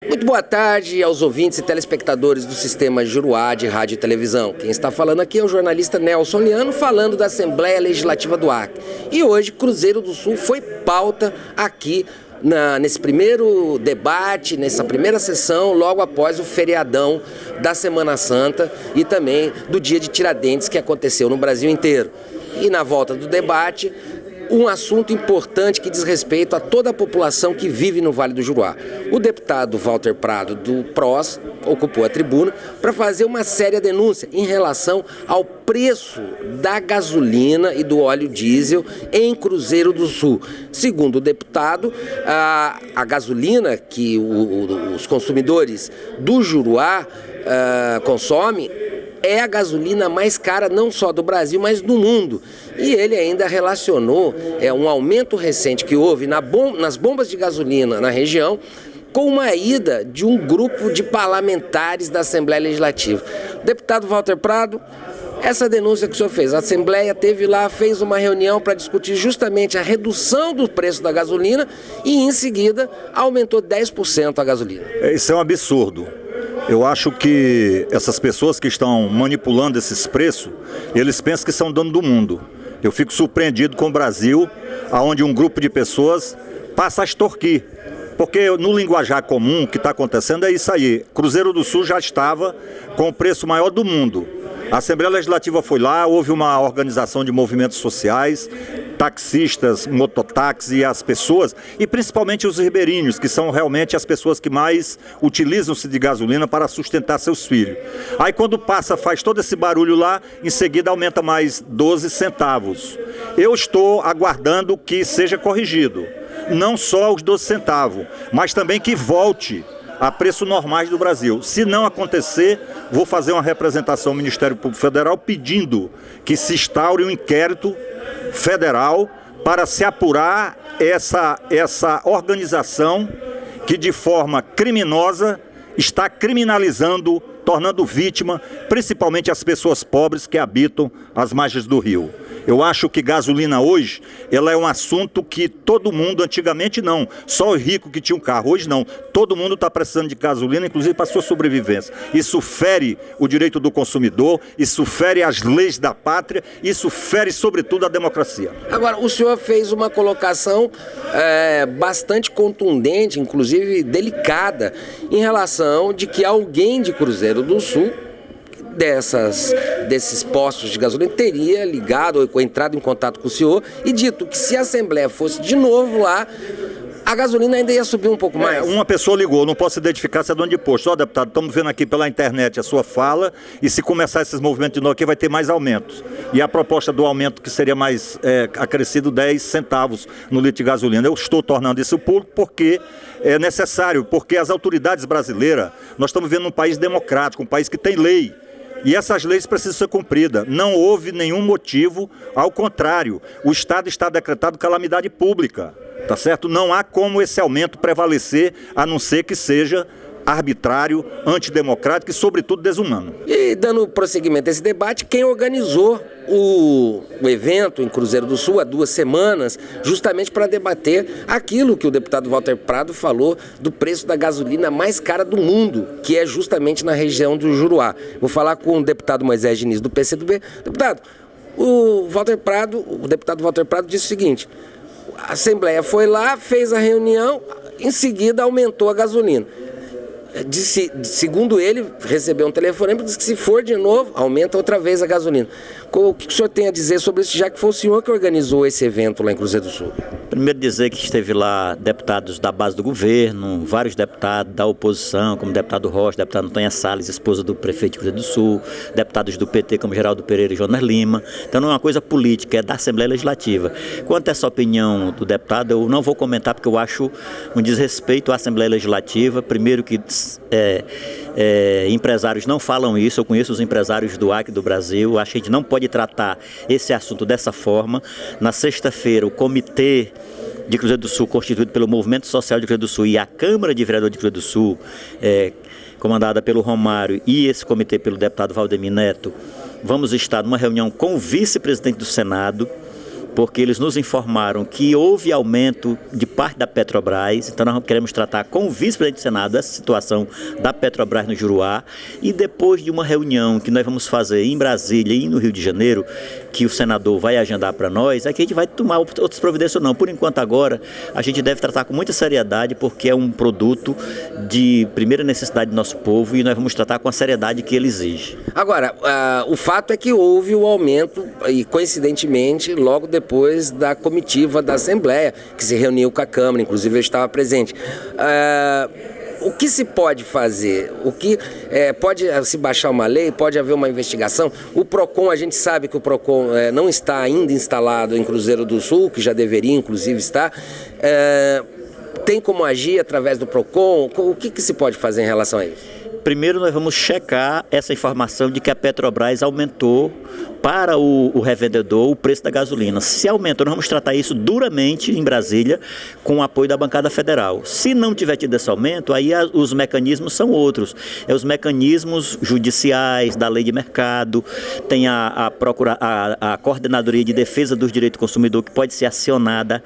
Muito boa tarde aos ouvintes e telespectadores do Sistema Juruá de Rádio e Televisão. Quem está falando aqui é o jornalista Nelson Liano, falando da Assembleia Legislativa do Acre. E hoje, Cruzeiro do Sul foi pauta aqui nesse primeiro debate, nessa primeira sessão, logo após o feriadão da Semana Santa e também do Dia de Tiradentes, que aconteceu no Brasil inteiro. E na volta do debate, um assunto importante que diz respeito a toda a população que vive no Vale do Juruá. O deputado Walter Prado, do PROS, ocupou a tribuna para fazer uma séria denúncia em relação ao preço da gasolina e do óleo diesel em Cruzeiro do Sul. Segundo o deputado, a gasolina que os consumidores do Juruá consomem é a gasolina mais cara não só do Brasil, mas do mundo. E ele ainda relacionou um aumento recente que houve nas bombas de gasolina na região com uma ida de um grupo de parlamentares da Assembleia Legislativa. Deputado Walter Prado, essa denúncia que o senhor fez, a Assembleia teve lá, fez uma reunião para discutir justamente a redução do preço da gasolina e em seguida aumentou 10% a gasolina. Isso é um absurdo. Eu acho que essas pessoas que estão manipulando esses preços, eles pensam que são dono do mundo. Eu fico surpreendido com o Brasil, onde um grupo de pessoas passa a extorquir. Porque no linguajar comum o que está acontecendo é isso aí. Cruzeiro do Sul já estava com o preço maior do mundo. A Assembleia Legislativa foi lá, houve uma organização de movimentos sociais, taxistas, mototáxis e as pessoas, e principalmente os ribeirinhos, que são realmente as pessoas que mais utilizam-se de gasolina para sustentar seus filhos. Aí quando passa, faz todo esse barulho lá, em seguida aumenta mais 12 centavos. Eu estou aguardando que seja corrigido, não só os 12 centavos, mas também que volte a preços normais do Brasil. Se não acontecer, vou fazer uma representação ao Ministério Público Federal pedindo que se instaure um inquérito federal para se apurar essa organização que de forma criminosa está criminalizando, tornando vítima, principalmente as pessoas pobres que habitam as margens do rio. Eu acho que gasolina hoje, ela é um assunto que todo mundo, antigamente não, só o rico que tinha um carro, hoje não. Todo mundo está precisando de gasolina, inclusive para a sua sobrevivência. Isso fere o direito do consumidor, isso fere as leis da pátria, isso fere sobretudo a democracia. Agora, o senhor fez uma colocação bastante contundente, inclusive delicada, em relação de que alguém de Cruzeiro do Sul, desses postos de gasolina, teria ligado ou entrado em contato com o senhor e dito que se a Assembleia fosse de novo lá, a gasolina ainda ia subir um pouco mais. Uma pessoa ligou, não posso identificar se é dono de posto. Ó, deputado, estamos vendo aqui pela internet a sua fala e se começar esses movimentos de novo aqui vai ter mais aumentos. E a proposta do aumento que seria mais acrescido 10 centavos no litro de gasolina. Eu estou tornando isso público porque é necessário, porque as autoridades brasileiras, nós estamos vivendo um país democrático, um país que tem lei. E essas leis precisam ser cumpridas. Não houve nenhum motivo, ao contrário, o Estado está decretado calamidade pública, tá certo? Não há como esse aumento prevalecer, a não ser que seja arbitrário, antidemocrático e, sobretudo, desumano. E dando prosseguimento a esse debate, quem organizou o evento em Cruzeiro do Sul há 2 semanas, justamente para debater aquilo que o deputado Walter Prado falou do preço da gasolina mais cara do mundo, que é justamente na região do Juruá. Vou falar com o deputado Moisés Diniz do PCdoB. Deputado, o deputado Walter Prado disse o seguinte: a Assembleia foi lá, fez a reunião, em seguida aumentou a gasolina. Segundo ele, recebeu um telefonema e disse que se for de novo, aumenta outra vez a gasolina. O que o senhor tem a dizer sobre isso, já que foi o senhor que organizou esse evento lá em Cruzeiro do Sul? Primeiro dizer que esteve lá deputados da base do governo, vários deputados da oposição, como o deputado Rocha, deputada Antônia Salles, esposa do prefeito de Cruzeiro do Sul, deputados do PT, como Geraldo Pereira e Jonas Lima. Então não é uma coisa política, é da Assembleia Legislativa. Quanto a essa opinião do deputado, eu não vou comentar porque eu acho um desrespeito à Assembleia Legislativa. Primeiro que empresários não falam isso, eu conheço os empresários do Acre do Brasil, acho que a gente não pode tratar esse assunto dessa forma. Na sexta-feira, o comitê de Cruzeiro do Sul, constituído pelo Movimento Social de Cruzeiro do Sul e a Câmara de Vereadores de Cruzeiro do Sul, comandada pelo Romário e esse comitê pelo deputado Valdemir Neto, vamos estar numa reunião com o vice-presidente do Senado porque eles nos informaram que houve aumento de parte da Petrobras, então nós queremos tratar com o vice-presidente do Senado essa situação da Petrobras no Juruá, e depois de uma reunião que nós vamos fazer em Brasília e no Rio de Janeiro, que o senador vai agendar para nós, é que a gente vai tomar outras providências ou não. Por enquanto agora, a gente deve tratar com muita seriedade, porque é um produto de primeira necessidade do nosso povo e nós vamos tratar com a seriedade que ele exige. Agora, o fato é que houve o aumento, e coincidentemente, logo depois da comitiva da Assembleia, que se reuniu com a Câmara, inclusive eu estava presente. O que se pode fazer? O que pode se baixar uma lei? Pode haver uma investigação? O PROCON, a gente sabe que o PROCON não está ainda instalado em Cruzeiro do Sul, que já deveria inclusive estar. Tem como agir através do PROCON? O que se pode fazer em relação a isso? Primeiro nós vamos checar essa informação de que a Petrobras aumentou para o revendedor o preço da gasolina. Se aumentou, nós vamos tratar isso duramente em Brasília com o apoio da bancada federal. Se não tiver tido esse aumento, aí os mecanismos são outros. Os mecanismos judiciais, da lei de mercado, tem a Coordenadoria de Defesa dos Direitos do Consumidor, que pode ser acionada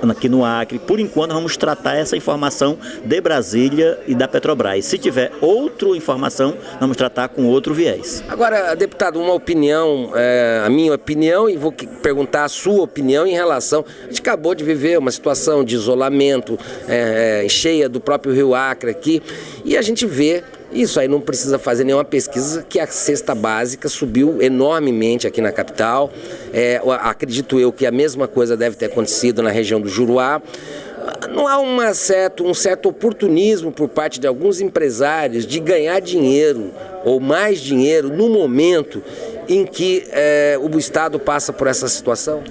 aqui no Acre. Por enquanto, nós vamos tratar essa informação de Brasília e da Petrobras. Se tiver outra informação, nós vamos tratar com outro viés. Agora, deputado, uma opinião, a minha opinião, e vou perguntar a sua opinião em relação... A gente acabou de viver uma situação de isolamento cheia do próprio Rio Acre aqui, e a gente vê, isso aí não precisa fazer nenhuma pesquisa, que a cesta básica subiu enormemente aqui na capital. Acredito eu que a mesma coisa deve ter acontecido na região do Juruá. Não há um certo oportunismo por parte de alguns empresários de ganhar dinheiro ou mais dinheiro no momento em que o Estado passa por essa situação?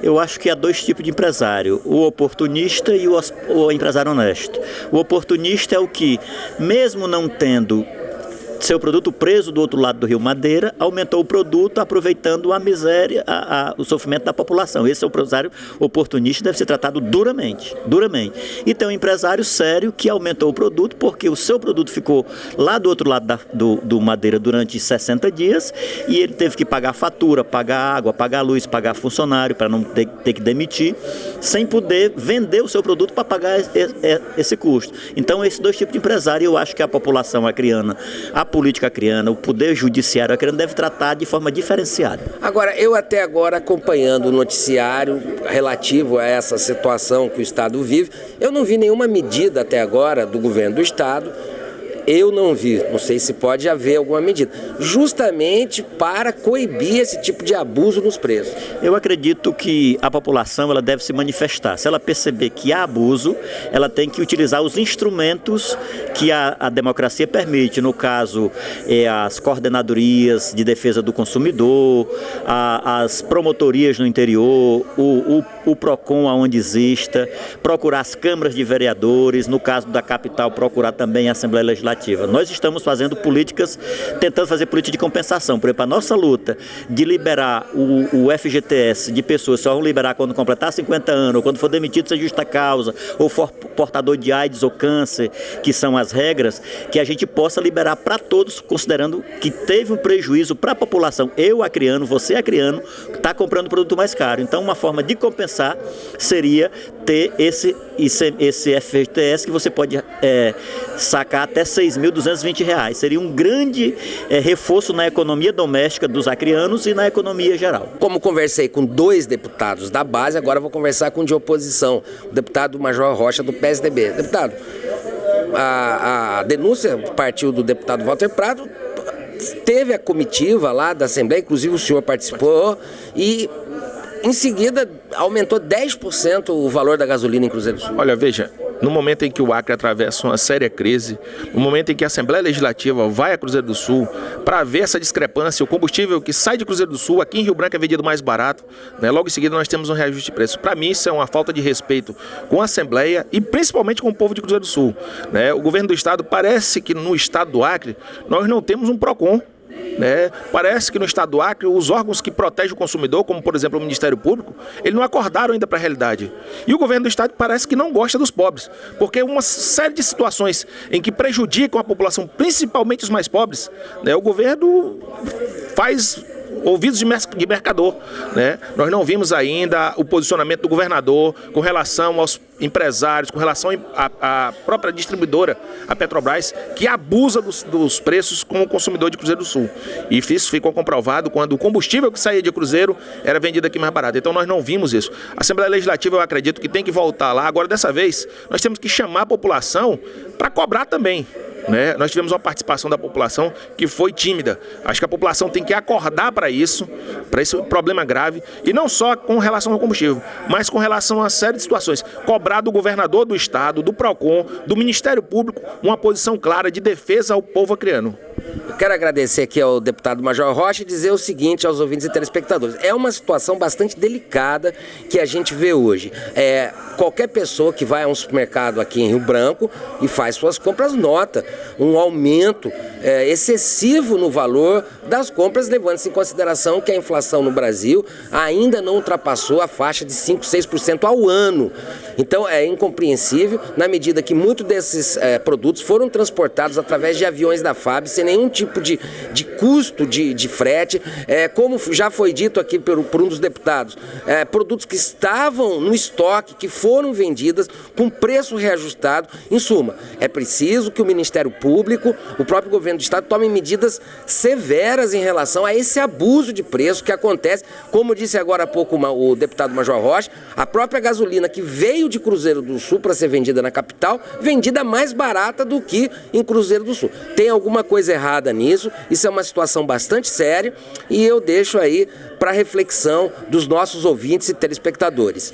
Eu acho que há dois tipos de empresário, o oportunista e o empresário honesto. O oportunista é o que, mesmo não tendo seu produto preso do outro lado do Rio Madeira, aumentou o produto aproveitando a miséria, o sofrimento da população. Esse é o empresário oportunista, deve ser tratado duramente. E tem um empresário sério que aumentou o produto porque o seu produto ficou lá do outro lado do Madeira durante 60 dias e ele teve que pagar fatura, pagar água, pagar luz, pagar funcionário para não ter que demitir, sem poder vender o seu produto para pagar esse custo. Então, esses dois tipos de empresário, eu acho que a população acreana, a política acreana, o poder judiciário acreano deve tratar de forma diferenciada. Agora, eu até agora acompanhando o noticiário relativo a essa situação que o Estado vive, eu não vi nenhuma medida até agora do governo do Estado. Eu não vi, não sei se pode haver alguma medida, justamente para coibir esse tipo de abuso nos preços. Eu acredito que a população ela deve se manifestar. Se ela perceber que há abuso, ela tem que utilizar os instrumentos que a democracia permite. No caso, as coordenadorias de defesa do consumidor, as promotorias no interior, o PROCON aonde exista, procurar as câmaras de vereadores, no caso da capital, procurar também a Assembleia Legislativa. Nós estamos fazendo políticas, tentando fazer política de compensação. Por exemplo, a nossa luta de liberar o FGTS de pessoas, só vão liberar quando completar 50 anos, ou quando for demitido sem justa causa, ou for portador de AIDS ou câncer, que são as regras, que a gente possa liberar para todos, considerando que teve um prejuízo para a população. Eu, acreano, você, acreano, está comprando produto mais caro. Então, uma forma de compensar seria ter esse FGTS que você pode sacar até R$6.220. Seria um grande reforço na economia doméstica dos acreanos e na economia geral. Como conversei com 2 deputados da base, agora vou conversar com um de oposição, o deputado Major Rocha do PSDB. Deputado, a denúncia partiu do deputado Walter Prado, teve a comitiva lá da Assembleia, inclusive o senhor participou, e em seguida aumentou 10% o valor da gasolina em Cruzeiro do Sul. Olha, veja, no momento em que o Acre atravessa uma séria crise, no momento em que a Assembleia Legislativa vai a Cruzeiro do Sul para ver essa discrepância, o combustível que sai de Cruzeiro do Sul, aqui em Rio Branco é vendido mais barato, né? Logo em seguida nós temos um reajuste de preço. Para mim isso é uma falta de respeito com a Assembleia e principalmente com o povo de Cruzeiro do Sul, né? O governo do Estado, parece que no Estado do Acre nós não temos um PROCON. Parece que no Estado do Acre os órgãos que protegem o consumidor, como por exemplo o Ministério Público, eles não acordaram ainda para a realidade. E o governo do Estado parece que não gosta dos pobres, porque uma série de situações em que prejudicam a população, principalmente os mais pobres, o governo faz ouvidos de mercador, né? Nós não vimos ainda o posicionamento do governador com relação aos empresários, com relação à própria distribuidora, a Petrobras, que abusa dos preços com o consumidor de Cruzeiro do Sul. E isso ficou comprovado quando o combustível que saía de Cruzeiro era vendido aqui mais barato. Então nós não vimos isso. A Assembleia Legislativa, eu acredito que tem que voltar lá. Agora, dessa vez, nós temos que chamar a população para cobrar também, né? Nós tivemos uma participação da população que foi tímida. Acho que a população tem que acordar para esse problema grave, e não só com relação ao combustível, mas com relação a uma série de situações. Cobrar do governador do estado, do PROCON, do Ministério Público, uma posição clara de defesa ao povo acreano. Eu quero agradecer aqui ao deputado Major Rocha e dizer o seguinte aos ouvintes e telespectadores. É uma situação bastante delicada que a gente vê hoje. Qualquer pessoa que vai a um supermercado aqui em Rio Branco e faz suas compras nota um aumento excessivo no valor das compras, levando-se em consideração que a inflação no Brasil ainda não ultrapassou a faixa de 5, 6% ao ano. Então é incompreensível, na medida que muitos desses produtos foram transportados através de aviões da FAB, sem nenhum tipo de custo de frete, como já foi dito aqui por um dos deputados, produtos que estavam no estoque, que foram vendidas com preço reajustado. Em suma, é preciso que o Ministério Público, o próprio governo do estado, tomem medidas severas em relação a esse abuso de preço que acontece. Como disse agora há pouco o deputado Major Rocha, a própria gasolina que veio de Cruzeiro do Sul para ser vendida na capital, vendida mais barata do que em Cruzeiro do Sul. Tem alguma coisa errada nisso, isso é uma situação bastante séria, e eu deixo aí para reflexão dos nossos ouvintes e telespectadores.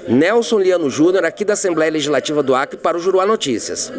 Nelson Liano Júnior, aqui da Assembleia Legislativa do Acre, para o Juruá Notícias.